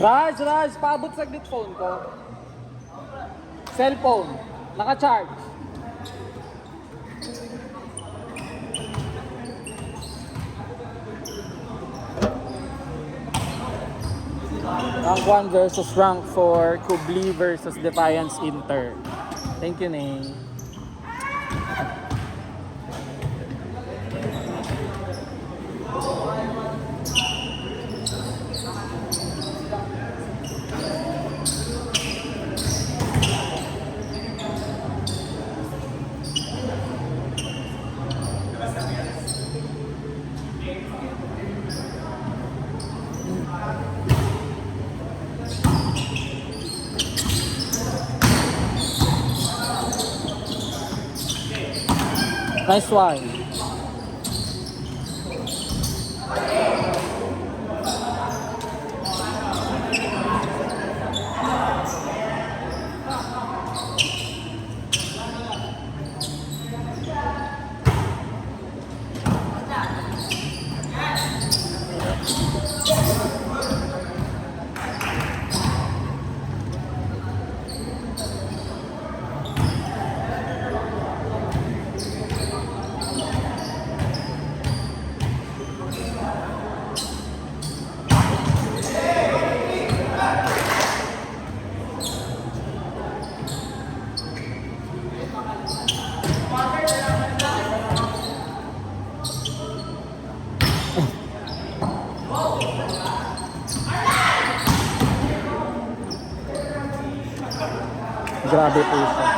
Raj, paabot saglit phone ko. Cellphone, naka-charge. Rank 1 versus rank 4, Kubli versus Defiance Inter. Thank you, Ning. Nice one. Grabe po siya.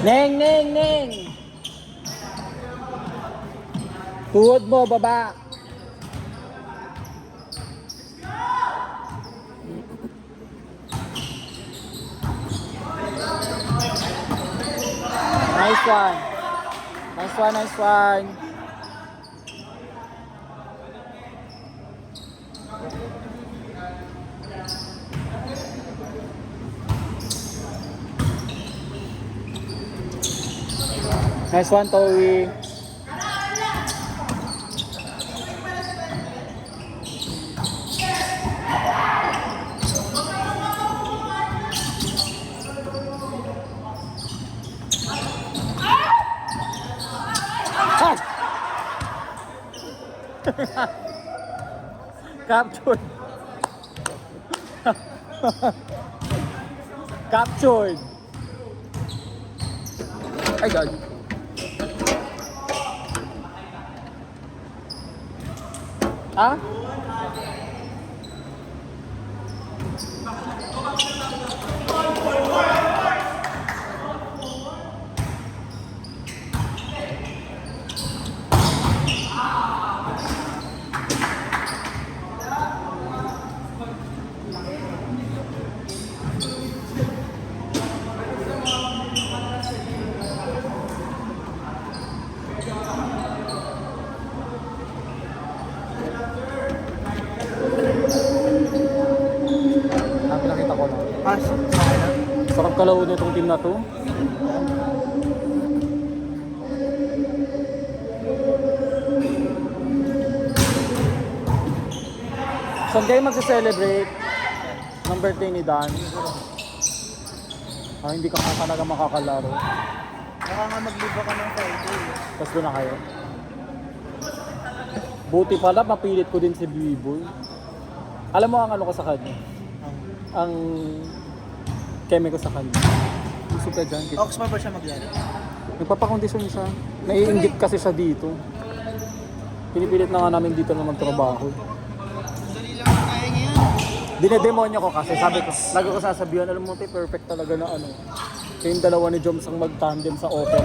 Neng! Tuhod mo, baba. Nice one. Nice one. Nice one, Towie. Captured. Captured. Ay, God. Ah? Pinakita ko na. Sarap kalawin itong team na to. Saan kayo magse-celebrate ng birthday ni Dan? Hindi ka talaga makakalaro. Baka nga mag-live ka ng Friday. Tapos doon na kayo. Buti pala, mapilit ko din si B-Boy. Alam mo ang ano ko sa kanya? Ang keme ko sa kanya. Gusto ka dyan. Oxford ba siya maglaro? Nagpapakondisyon siya. Naiinggit kasi siya dito. Pinipilit na nga namin dito na magtrabaho. Dali lang kaya niya. Dinedemonyo ko kasi. Sabi ko, lagi ko sasabihan, alam mo, perfect talaga na ano. Kayong dalawa ni Joms ang mag-tandem sa open.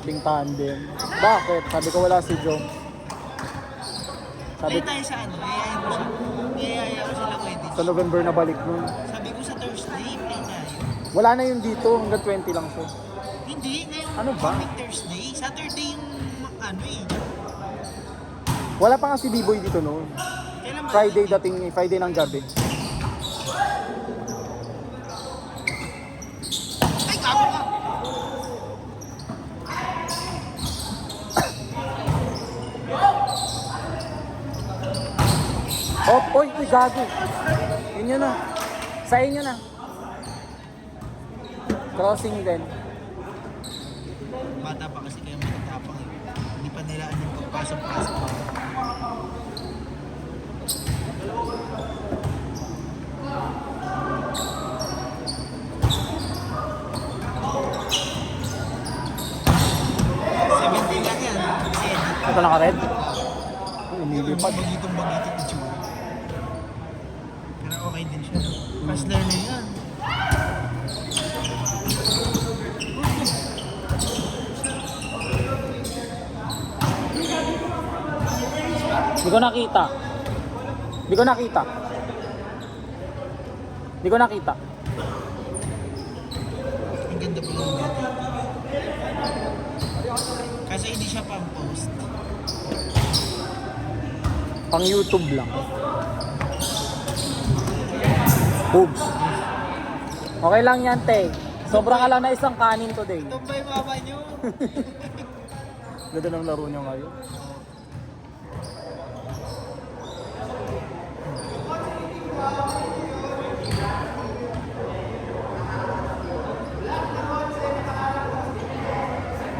nating tandem. Bakit? Sabi ko wala si Jong. Sabi Play tayo sa ano, iayain mo siya. Iayaya ko sila pwede. sa November na balik nun. Sabi ko sa Thursday, play tayo. Wala na yun dito, hanggang 20 lang siya. Hindi, ngayon Ano ba? coming Thursday. Saturday yung ano eh. Wala pa nga si B-Boy dito noon. Kailan ba? Friday dating, Friday ng gabi. Ay, gago ka! Oh, oy, gago. Yun na. Sa inyo na. Crossing din. Bata pa kasi kaya matatapang eh. Hindi pa nila anong pagpasok-pasok. Seventeen lang yan. Ito naka-red. Lumilipad. Bagitong-bagitong itsura. Pero okay din siya. Fast learner yan. Di ko nakita. Di ko nakita. Di ko nakita. Ang ganda pa lang dito. Kasi hindi siya pang post. Pang YouTube lang. Boobs. Okay lang yan, te. Sobrang ka lang na isang kanin today. Tumbay mama nyo. Ganda ng laro niya ngayon.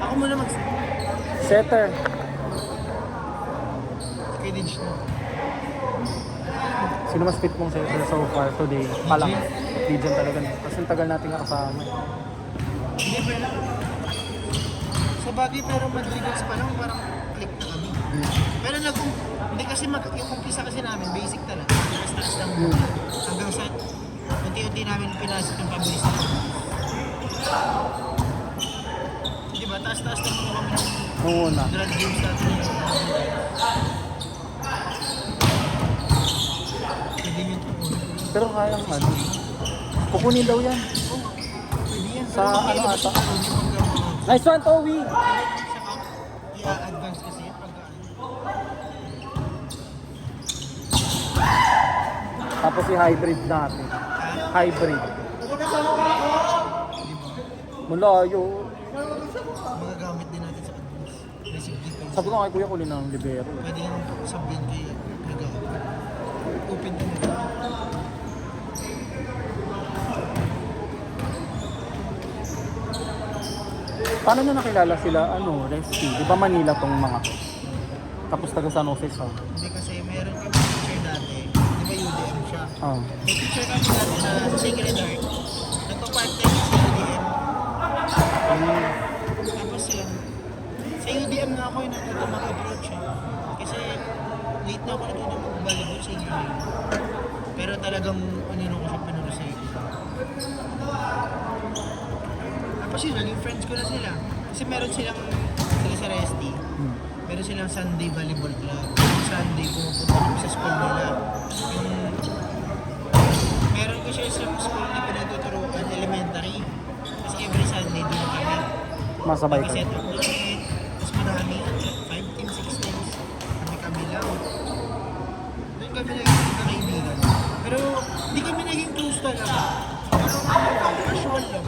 Ako muna Setter. kay Dinch na. Sino mas fit mong setter so far today? Palang. Legion talaga. Kasi ang tagal natin kasama. Hindi pa lang. Sa bagay pero Madrigals pa lang parang click na kami. Pero hindi kasi yung umpisa kasi namin basic talaga. Taas-taas lang hanggang sa unti-unti namin pinasok yung pabilis na. Diba? Taas-taas lang muna kami ng Nung una. grand games natin yung pwede yun ito. Pero kayang ano. Kukunin daw yan. Pwede yan. Sa Pero ano makikita ata? sa laro niya pagka mga- Nice one, Towie! Saka i-advance kasi yan pagka ano. Tapos si hybrid natin. Hybrid. Malayo. Magagamit din natin sa advance. Basic defense. Sabi ko nga kay kuya kunin ng libero. Pwede naman sabihin kay Gago. Open ka na. Paano nyo nakilala sila, Resty? Di ba Manila tong mga to? Tapos taga San Jose sa. Hindi kasi meron kami teacher dati. Di ba UDM siya? Ah. May teacher kami dati na sa Sacred Heart. Nagpa-part-time sa UDM. Tapos yun, sa UDM na ako yung natuto mag-approach siya. Kasi late na ako natuto mag-volleyball sa UDM. Pero talagang ko siya pinuro sa UDM. Tapos yun, naging friends ko na sila. Kasi meron sila sa Resty. Meron silang Sunday volleyball club. Sunday pumupunta kami sa school nila. Yung, meron ko siya sa school na pinagtuturuan, elementary. Kasi every Sunday doon kami. Masabay ka. Set up namin. Mas marami. 5 teams, 6 teams. Kami lang. Doon kami naging kaibigan. Pero hindi kami naging close talaga. Pero casual lang.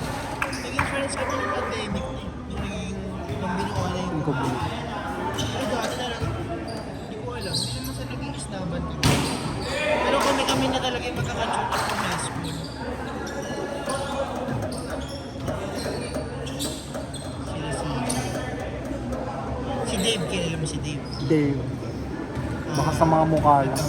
Naging friends kami ng pandemic na eh. Nung binukuha na yung Kubo. pero dati talaga, hindi ko alam. Hindi naman sa naging isnaban kami. Pero kami na talaga yung magkakatsukat sa high school. Si Dave, kilala mo si Dave. Dave. Baka sa mga mukha lang.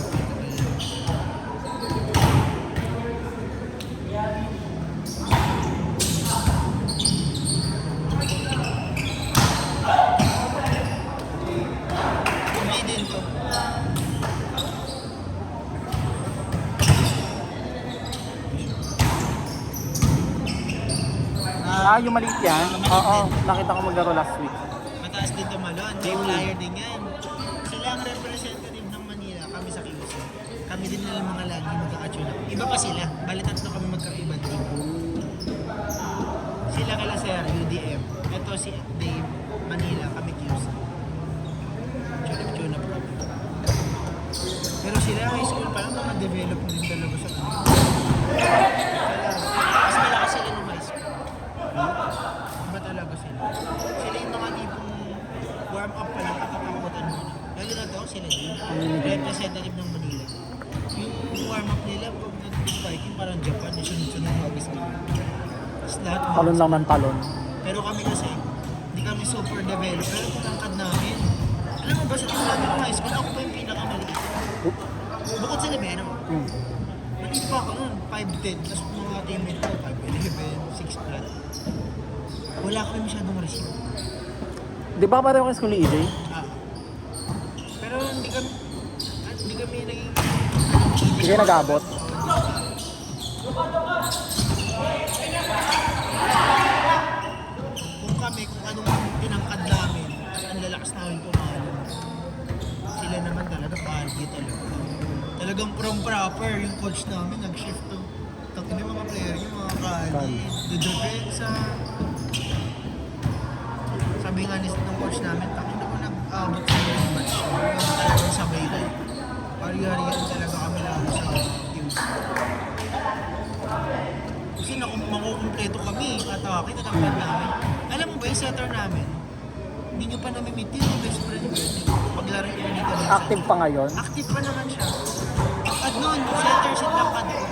Ah, yung maliit yan? Oo, nakita ko maglaro last week. Mataas din tumalon. May flyer din yan. Sila ang representative ng Manila. Kami sa QC. Kami din nila mga lagi magkakatuna. Iba pa sila. Bali tatlo kami magkaiba din. Sila kala sir, UDM. Ito si Dave, Manila. Kami QC. Tune up kami. Pero sila high school pa lang mga develop din talaga sa kanila. Mas malakas sila ng high school. Iba talaga sila. Sila yung mga tipong warm up pa lang katatakutan muna. Lalo na to, sila din. Representative ng Manila. Yung warm up nila, pag nag-biking parang Japan, yung sunod-sunod ng hobbies mo. Tapos lahat mga Talon lang ng talon. pero kami kasi, hindi kami super developed. Pero tinangkad namin. Alam mo ba sa team namin ng high school, ako pa yung pinakamaliit. Bukod sa Libero. Maliit pa ako nun, 5'10". Tapos mga teammate ko, 5'11", 6 flat. Wala kami masyadong receive. Di ba pareho kayo school ni EJ? Pero hindi kami naging... Hindi kayo nag-aabot? Kung anong tinangkad namin, ang lalakas namin pumalo. Sila naman talaga, party talaga. Talagang proper yung coach namin, nag-shift to. Tapos yung mga player, yung mga kali, dedepensa. Sabi nga ng coach namin, takin ako nag-abot sa yung match. Talagang sabay ko. Pari-harihan talaga kami lang sa teams. Kasi makukumpleto kami, atake, tatangkad namin. Alam mo ba yung setter namin? Hindi nyo pa namimit yun, yung best friend ko. Paglaro niya dito. Active pa ngayon? Active pa naman siya. At noon, setter si Tangkad ko.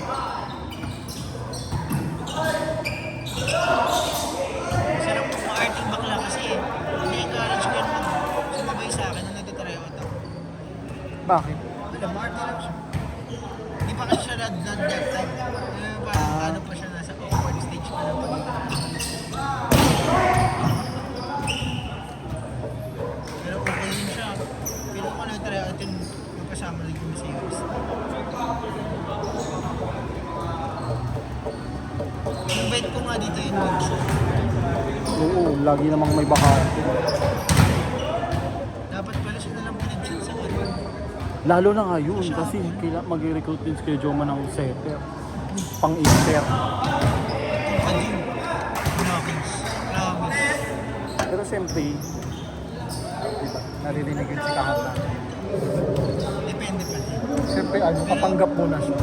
Sarap po ma-arting bakla kasi eh. Ni-encourage ko yun sumabay sa akin na nagtatry out ako. Bakit? Wala, ma-arting lang siya. Hindi pa kasi siya that time. Parang ano pa siya, nasa awkward stage pa ng pag-ibig. Pero okay din siya. Pero kung nag-try out yun, magkasama rin kami sa US. Invite ko nga dito yun. Oo, lagi namang may bakante. Dapat pala siya nalang pinag-chat sa kanya. Lalo na ngayon kasi mag-recruit din si Joma ng setter. Pang-inter. Tungkad yun. Knockings. Promise. Pero siyempre, diba, naririnig yun si Kahata. Depende pa din. Siyempre, kapanggap mo na siya.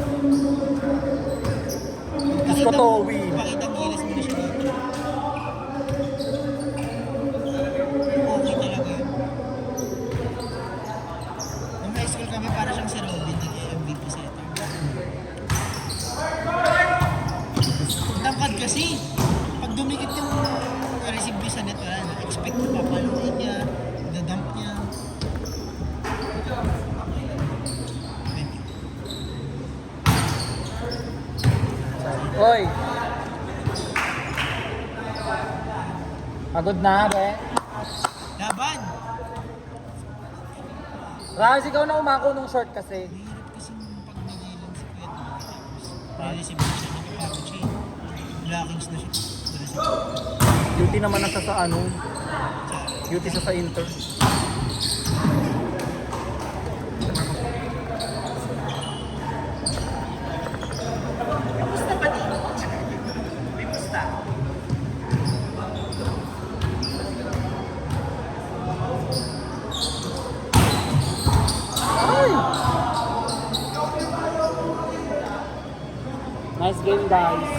Diyos ko to, win. Pakitang gilas mo na siya dito. Okay talaga yun. Nung high school kami, para siyang si Robin, nag-MVP setter. Tangkad kasi. Pag dumikit yung receive niya sa net, expect mo papaluin niya, dadump niya. Oy! Pagod na, be. Laban! Raz, ikaw na umako nung short kasi. Mahirap kasi pag nagilang si Kuya Tony, tapos re-receive niya siya, nagkakapot siya. Blockings na siya. Duty naman na siya sa ano. Duty siya sa Inter. Gusto pa din. May gusta. Ay! Nice game, guys.